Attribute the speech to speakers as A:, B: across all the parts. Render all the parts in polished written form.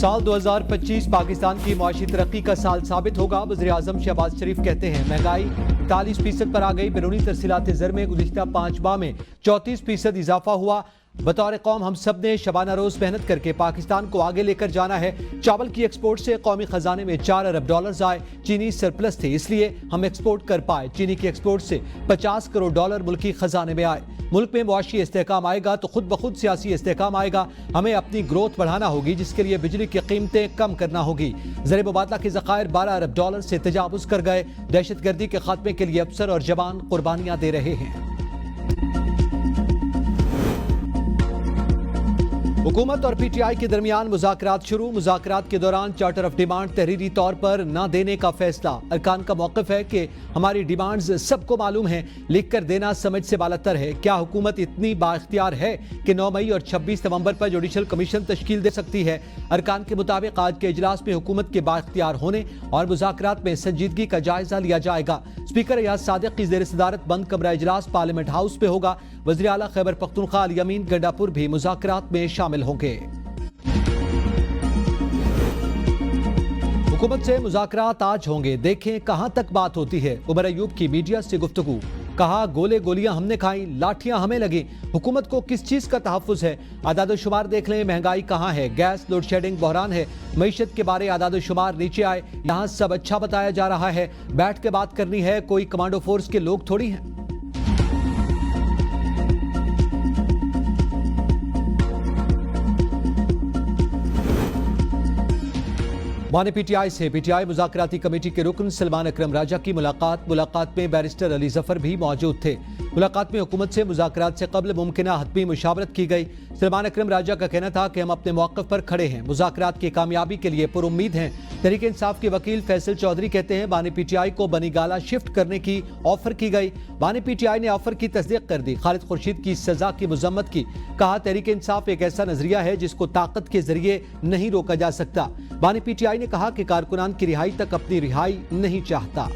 A: साल 2025 पाकिस्तान की मुआशी तरक्की का साल साबित होगा। वज़ीर-ए-आज़म शहबाज शरीफ कहते हैं महंगाई 41% पर आ गई। बैरूनी तरसीलात ज़र में गुज़िश्ता 5 माह में 34% इजाफा हुआ। बतौर कौम हम सब ने शबाना रोज मेहनत करके पाकिस्तान को आगे लेकर जाना है। चावल की एक्सपोर्ट से कौमी खजाने में $4 अरब आए। चीनी सरप्लस थे इसलिए हम एक्सपोर्ट कर पाए। चीनी की एक्सपोर्ट से $50 करोड़ मुल्की खजाने में आए। मुल्क में मुआशी इस्तेहकाम आएगा तो खुद ब खुद सियासी इस्तेहकाम आएगा। हमें अपनी ग्रोथ बढ़ाना होगी जिसके लिए बिजली की कीमतें कम करना होगी। ज़र मुबादला के ज़खायर $12 अरब से तजावुज़ कर गए। दहशतगर्दी के खात्मे के लिए अफसर और जवान कुर्बानियां दे रहे हैं। हुकूमत और PTI के दरमियान मुज़ाकरात शुरू। मुज़ाकरात के दौरान चार्टर ऑफ डिमांड तहरीरी तौर पर न देने का फैसला। अरकान का मौक़िफ़ है कि हमारी डिमांड्स सबको मालूम है, लिख कर देना समझ से बालातर है। क्या हुकूमत इतनी बाइख्तियार है कि 9 मई और 26 नवंबर पर जुडिशल कमीशन तश्कील दे सकती है? अरकान के मुताबिक आज के इजलास में हुकूमत के बाइख्तियार होने और मुज़ाकरात में संजीदगी का जायजा लिया जाएगा। स्पीकर रियाज सादिक की ज़ेर सदारत बंद कमरा इजलास पार्लियामेंट हाउस में होगा। वज़ीर आला खैबर पख्तूनख्वा अली अमीन गंडापुर भी मुज़ाकरात में शामिल होंगे। हुकूमत से मुज़ाकरात आज होंगे, देखें कहां तक बात होती है। उमर अयूब की मीडिया से गुफ्तगू। कहा गोले गोलियां हमने खाई, लाठियां हमें लगी। हुकूमत को किस चीज का तहफ़्फ़ुज़ है? आदाद शुमार देख लें, महंगाई कहां है? गैस लोड शेडिंग बहरान है। मईशत के बारे आदाद शुमार नीचे आए। यहां सब अच्छा बताया जा रहा है। बैठ के बात करनी है, कोई कमांडो फोर्स के लोग थोड़ी हैं। माने PTI से PTI मुज़ाकराती कमेटी के रुकन सलमान अकरम राजा की मुलाकात में बैरिस्टर अली जफर भी मौजूद थे। मुलाकात में हुकूमत से मुज़ाकरात से कबल मुमकिना हतमी मुशावरत की गई। सलमान अकरम राजा का कहना था कि हम अपने मौक़िफ़ पर खड़े हैं, मुज़ाकरात की कामयाबी के लिए पुरुम्मीद हैं। तहरीक इंसाफ के वकील फैसल चौधरी कहते हैं बानी PTI को बनीगाला शिफ्ट करने की ऑफर की गई। बानी PTI ने ऑफर की तस्दीक कर दी। खालिद खुर्शीद की सजा की मजम्मत की। कहा तहरीक इंसाफ एक ऐसा नजरिया है जिसको ताकत के जरिए नहीं रोका जा सकता। बानी PTI ने कहा कि कारकुनान की रिहाई तक अपनी रिहाई नहीं चाहता।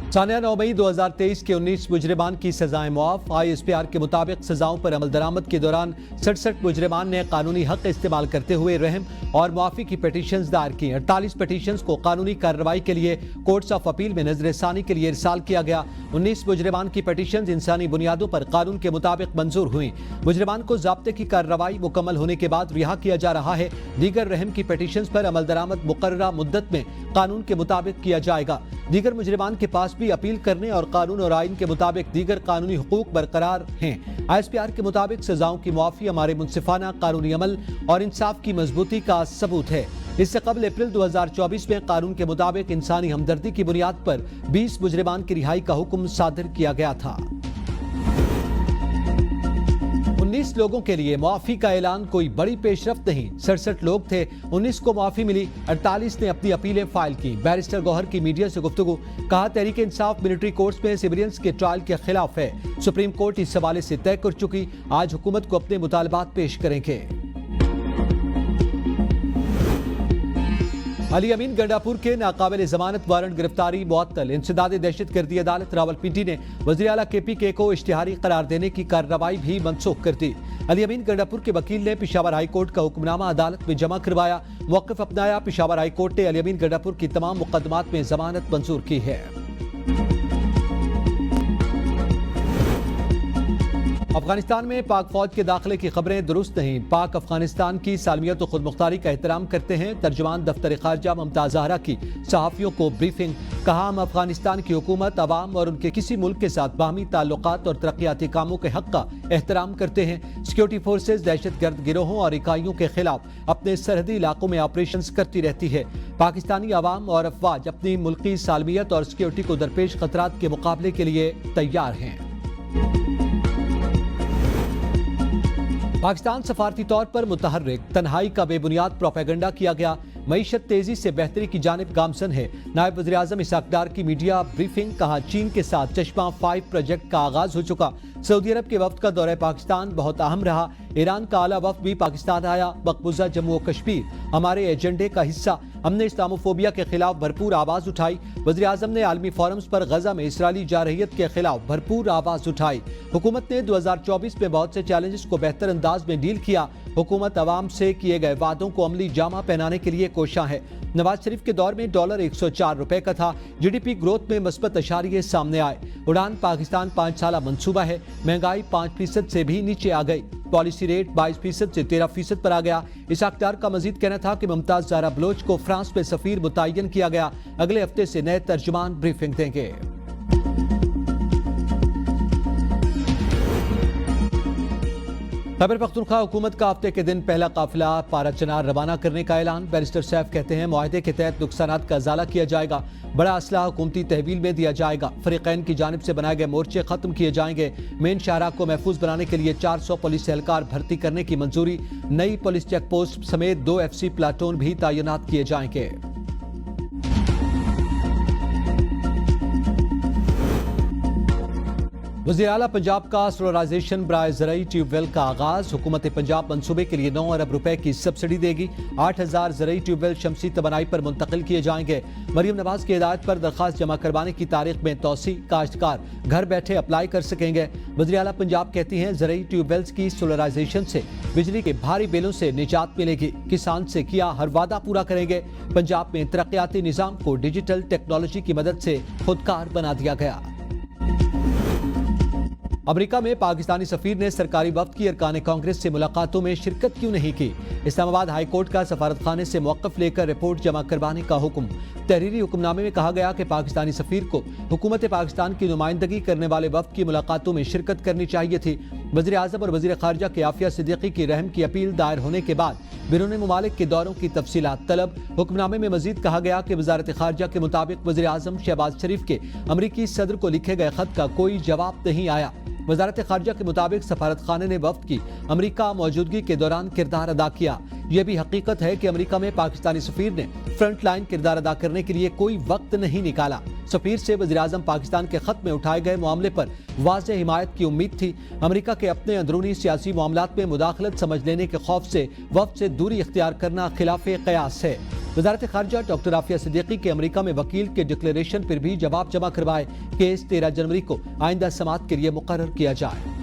A: सानिया 9 मई 2023 के 19 मुजरिमान की सजाएं मुआफ। ISPR के मुताबिक सजाओं पर अमल दरामद के दौरान 67 मुजरिमान ने कानूनी हक इस्तेमाल करते हुए रहम और मुआफी की पिटीशंस दायर की। 48 पिटीशंस को कानूनी कार्रवाई के लिए कोर्ट्स ऑफ अपील में नजरसानी के लिए इरसाल किया गया। 19 मुजरिमान की पिटीशंस इंसानी बुनियादों पर कानून के मुताबिक मंजूर हुई। मुजरिमान को ज़ाब्ते की कार्रवाई मुकम्मल होने के बाद रिहा किया जा रहा है। दीगर रहम की पिटीशंस पर अमल दरामद मुकर्ररा मुद्दत में कानून के मुताबिक किया जाएगा। दीगर मुजरिमान के पास भी अपील करने और कानून और आइन के मुताबिक दीगर कानूनी हुकूक बरकरार हैं। ISPR के मुताबिक सजाओं की मुआफी हमारे मुनसिफाना कानूनी अमल और इंसाफ की मजबूती का सबूत है। इससे कबल अप्रैल 2024 में कानून के मुताबिक इंसानी हमदर्दी की बुनियाद पर 20 मुजरिमान की रिहाई का हुक्म सादर किया गया था। 19 लोगों के लिए मुआफी का ऐलान कोई बड़ी पेशरफ्त नहीं। 67 लोग थे, 19 को मुआफी मिली, 48 ने अपनी अपीलें फाइल की। बैरिस्टर गौहर की मीडिया से गुफ्तगू। कहा तहरीक इंसाफ मिलिट्री कोर्ट्स में सिविलियंस के ट्रायल के खिलाफ है। सुप्रीम कोर्ट इस हवाले से तय कर चुकी, आज हुकूमत को अपने मुतालबात पेश करेंगे। अली अमीन गंडापुर के नाकाबिल जमानत वारंट गिरफ्तारी मुअत्तल। इंसदाद दहशतगर्दी अदालत रावलपिंडी ने वज़ीर आला KPK को इश्तिहारी करार देने की कार्रवाई भी मनसूख कर दी। अली अमीन गंडापुर के वकील ने पेशावर हाई कोर्ट का हुक्मनामा अदालत में जमा करवाया, मौक़िफ़ अपनाया। पेशावर हाई कोर्ट ने अली अमीन गंडापुर की तमाम मुकदमात में जमानत मंजूर की है। अफगानिस्तान में पाक फौज के दाखिले की खबरें दुरुस्त नहीं। पाक अफगानिस्तान की सालमियत और खुद मुख्तारी का एहतराम करते हैं। तर्जुमान दफ्तर खारजा ममताज ज़हरा की सहाफ़ियों को ब्रीफिंग। कहा हम अफगानिस्तान की हुकूमत, अवाम और उनके किसी मुल्क के साथ बाहमी ताल्लुकात और तरक्याती कामों के हक़ का एहतराम करते हैं। सिक्योरिटी फोर्सेज दहशतगर्द गिरोहों और इकाइयों के खिलाफ अपने सरहदी इलाकों में ऑपरेशन करती रहती है। पाकिस्तानी अवाम और अफवाज अपनी मुल्की सालमियत और सिक्योरिटी को दरपेश खतरात के मुकाबले के लिए तैयार हैं। पाकिस्तान सफारती तौर पर मुतहर्रिक, तन्हाई का बेबुनियाद प्रोपेगेंडा किया गया। मईशत तेजी से बेहतरी की जानिब गामसन है। नायब वज़ीर आज़म इसहाक डार की मीडिया ब्रीफिंग। कहा चीन के साथ चश्मा 5 प्रोजेक्ट का आगाज हो चुका। सऊदी अरब के वफ्द का दौरा पाकिस्तान बहुत अहम रहा। ईरान का आला वफ्द भी पाकिस्तान आया। मकबूजा जम्मू और कश्मीर हमारे एजेंडे का हिस्सा। हमने इस्लामोफोबिया के खिलाफ भरपूर आवाज उठाई। वज़ीर आज़म ने आलमी फोरम्स पर गजा में इसराइली जारहियत के खिलाफ भरपूर आवाज उठाई। हुकूमत ने 2024 में बहुत से चैलेंजेस को बेहतर अंदाज में डील किया। हुकूमत अवाम से किए गए वादों को अमली जामा पहनाने के लिए कोशां है। नवाज शरीफ के दौर में डॉलर 104 रुपए का था। जीडीपी ग्रोथ में मुस्बत इशारे सामने आए। उड़ान पाकिस्तान 5 साला मंसूबा है। महंगाई 5% से भी नीचे आ गई। पॉलिसी रेट 22% से 13% पर आ गया। इसाक डार का मजीद कहना था कि मुमताज ज़हरा बलोच को फ्रांस में सफीर मुतय्यन किया गया। अगले हफ्ते से नए तर्जुमान ब्रीफिंग देंगे। खैबर पख्तूनख्वा हुकूमत का हफ्ते के दिन पहला काफिला पारा चनार रवाना करने का ऐलान। बैरिस्टर सैफ कहते हैं मुआहदे के तहत नुकसानात का इजाला किया जाएगा। बड़ा असला हुकूमती तहवील में दिया जाएगा। फरीकैन की जानिब से बनाए गए मोर्चे खत्म किए जाएंगे। मेन शाहराह को महफूज बनाने के लिए 400 पुलिस एहलकार भर्ती करने की मंजूरी। नई पुलिस चेक पोस्ट समेत 2 FC प्लाटून भी तैनात किए जाएंगे। वज़ीर आला पंजाब का सोलराइजेशन बराए ज़राई ट्यूबवेल का आगाज। हुकूमत पंजाब मंसूबे के लिए 9 अरब रुपए की सब्सिडी देगी। 8000 ज़राई ट्यूबवेल शमसी तवानाई पर मुंतकिल किए जाएंगे। मरियम नवाज की हिदायत पर दरखास्त जमा करवाने की तारीख में तोसी। काश्तकार घर बैठे अप्लाई कर सकेंगे। वज़ीर आला पंजाब कहती हैं ज़राई ट्यूबवेल्स की सोलराइजेशन से बिजली के भारी बिलों से निजात मिलेगी। किसान से किया हर वादा पूरा करेंगे। पंजाब में तरक्याती निज़ाम को डिजिटल टेक्नोलॉजी की मदद से खुदकार बना दिया गया। अमेरिका में पाकिस्तानी सफीर ने सरकारी वफ्द की अरकान कांग्रेस से मुलाकातों में शिरकत क्यों नहीं की। इस्लामाबाद हाई कोर्ट का सफारत खाने से मौक़िफ़ लेकर रिपोर्ट जमा करवाने का हुक्म। तहरीरी हुक्मनामे में कहा गया कि पाकिस्तानी सफीर को हुकूमत पाकिस्तान की नुमाइंदगी करने वाले वफ्द की मुलाकातों में शिरकत करनी चाहिए थी। वज़ीर आज़म और वज़ीर खारजा के आफिया सिद्दीकी की रहम की अपील दायर होने के बाद बैरून मुमालिक के दौरों की तफसीलात तलब। हुक्मनामे में मजीद कहा गया कि वज़ारत खारजा के मुताबिक वज़ीर आज़म शहबाज शरीफ के अमरीकी सदर को लिखे गए खत का कोई जवाब नहीं आया। वज़ारत खारजा के मुताबिक सफारत खाने ने वफ्द की अमरीका मौजूदगी के दौरान किरदार अदा किया। यह भी हकीकत है कि अमरीका में पाकिस्तानी सफीर ने फ्रंट लाइन किरदार अदा करने के लिए कोई वक्त नहीं निकाला। सफीर से वज़ीर आज़म पाकिस्तान के खत में उठाए गए मामले पर वाज़ेह हिमायत की उम्मीद थी। अमरीका के अपने अंदरूनी सियासी मामलात में मुदाखलत समझ लेने के खौफ से वफ्द से दूरी इख्तियार करना खिलाफ क़यास है। वज़ारत खारजा डॉक्टर आफिया सिद्दीकी के अमरीका में वकील के डिक्लेरेशन पर भी जवाब जमा करवाए। केस 13 जनवरी को आइंदा समाअत के लिए मुकर्रर किया जाए।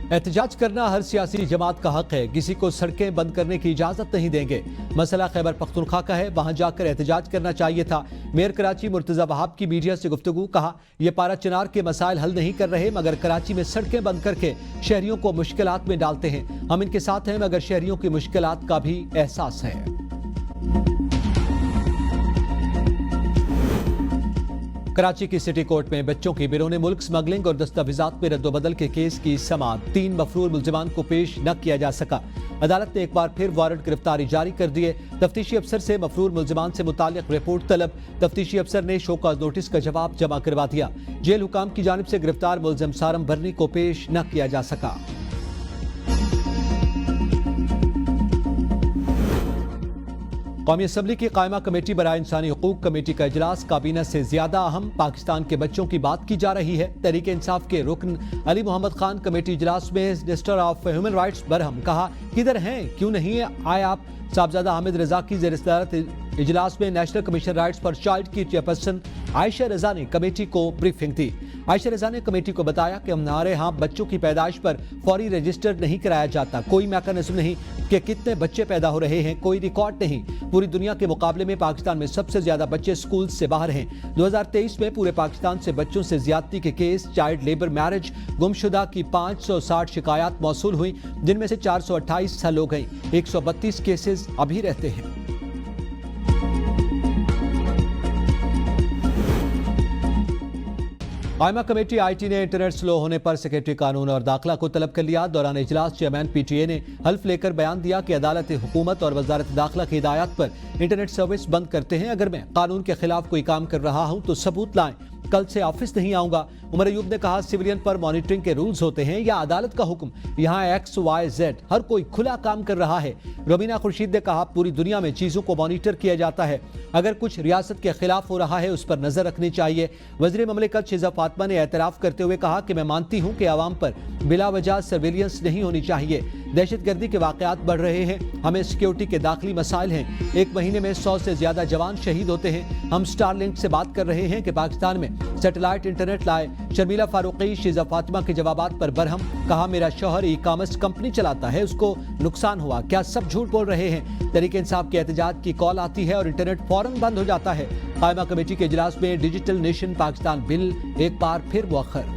A: एहतजाज करना हर सियासी जमात का हक है। किसी को सड़कें बंद करने की इजाजत नहीं देंगे। मसला खैबर पख्तूनख्वा का है, वहां जाकर एहतजाज करना चाहिए था। मेयर कराची मुर्तजा वहाब की मीडिया से गुफ्तगू। कहा यह पारा चिनार के मसाइल हल नहीं कर रहे मगर कराची में सड़कें बंद करके शहरियों को मुश्किलात में डालते हैं। हम इनके साथ हैं मगर शहरियों की मुश्किलात का भी एहसास है। कराची की सिटी कोर्ट में बच्चों की बैरून मुल्क स्मगलिंग और दस्तावेजात में रद्दोबदल के केस की समाअत। 3 मफरूर मुल्जिमान को पेश न किया जा सका। अदालत ने एक बार फिर वारंट गिरफ्तारी जारी कर दिए। तफ्तीशी अफसर से मफरूर मुल्जिमान से मुताल्लिक रिपोर्ट तलब। तफ्तीशी अफसर ने शोकॉज नोटिस का जवाब जमा करवा दिया। जेल हुकाम की जानिब से गिरफ्तार मुल्जिम सारम बर्नी को पेश न किया जा सका। कौमी असम्बली की कायमा कमेटी बराए इंसानी हुकूक कमेटी का इजलास काबीना से ज्यादा अहम। पाकिस्तान के बच्चों की बात की जा रही है। तहरीक इंसाफ के रुकन अली मोहम्मद खान कमेटी इजलास में minister of human rights Barham. कहा किधर हैं, क्यों नहीं आए आप। साहबजादा हामिद रजा की ज़ेर-ए-सदारत इजलास में national commission rights for child की चेयरपर्सन आयशा रजा ने कमेटी को ब्रीफिंग दी। आयशा रजा ने कमेटी को बताया कि हमारे यहाँ बच्चों की पैदाइश पर फौरी रजिस्टर नहीं कराया जाता। कोई मैकेनिज्म नहीं कि कितने बच्चे पैदा हो रहे हैं, कोई रिकॉर्ड नहीं। पूरी दुनिया के मुकाबले में पाकिस्तान में सबसे ज्यादा बच्चे स्कूल से बाहर हैं। 2023 में पूरे पाकिस्तान से बच्चों से ज्यादती के केस, चाइल्ड लेबर, मैरिज, गुमशुदा की 560 शिकायत मौसूल हुई, जिनमें से 428 हल हो गई। 132 केसेस अभी रहते हैं। कायमा कमेटी आईटी ने इंटरनेट स्लो होने पर सेक्रेटरी कानून और दाखिला को तलब कर लिया। दौरान इजलास चेयरमैन पीटीए ने हल्फ लेकर बयान दिया कि अदालत हुकूमत और वजारत दाखिला की हिदायत पर इंटरनेट सर्विस बंद करते हैं। अगर मैं कानून के खिलाफ कोई काम कर रहा हूं तो सबूत लाएं। कल से ऑफिस नहीं आऊंगा। उमर अयूब ने कहा, सिविलियन पर मॉनिटरिंग के रूल्स होते हैं या अदालत का हुक्म? यहाँ XYZ हर कोई खुला काम कर रहा है। रवीना खुर्शीद ने कहा, पूरी दुनिया में चीजों को मॉनिटर किया जाता है, अगर कुछ रियासत के खिलाफ हो रहा है उस पर नजर रखनी चाहिए। वज़ीर ममलिकत शिजा फातिमा ने एतराफ करते हुए कहा कि मैं मानती हूँ कि आवाम पर बिला वजह सर्विलियंस नहीं होनी चाहिए। दहशतगर्दी के वाकयात बढ़ रहे हैं, हमें सिक्योरिटी के दाखिली मसाइल हैं। एक महीने में 100 से ज्यादा जवान शहीद होते हैं। हम स्टारलिंक से बात कर रहे हैं कि पाकिस्तान में सैटेलाइट इंटरनेट लाए। शर्मिला फारूकी शिजा फातिमा के जवाबात पर बरहम, कहा मेरा शौहर ई कॉमर्स कंपनी चलाता है, उसको नुकसान हुआ, क्या सब झूठ बोल रहे हैं? तहरीक इंसाफ के एहतजाज की कॉल आती है और इंटरनेट फौरन बंद हो जाता है। कायमा कमेटी के इजलास में डिजिटल नेशन पाकिस्तान बिल एक बार फिर मुअख्खर।